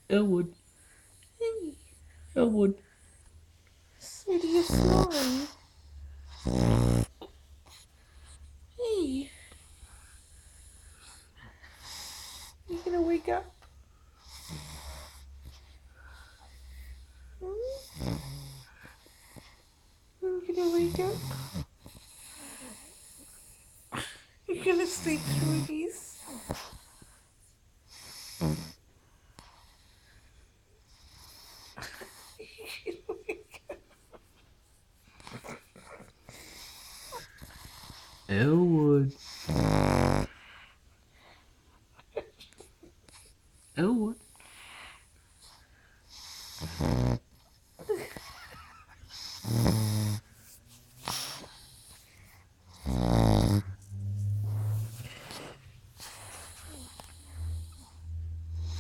Elwood, Hey, Elwood. sweetie, you're snoring. Hey, you gonna wake up? Hmm? You gonna wake up? You gonna sleep through these? You gonna wake up? Elwood, Elwood.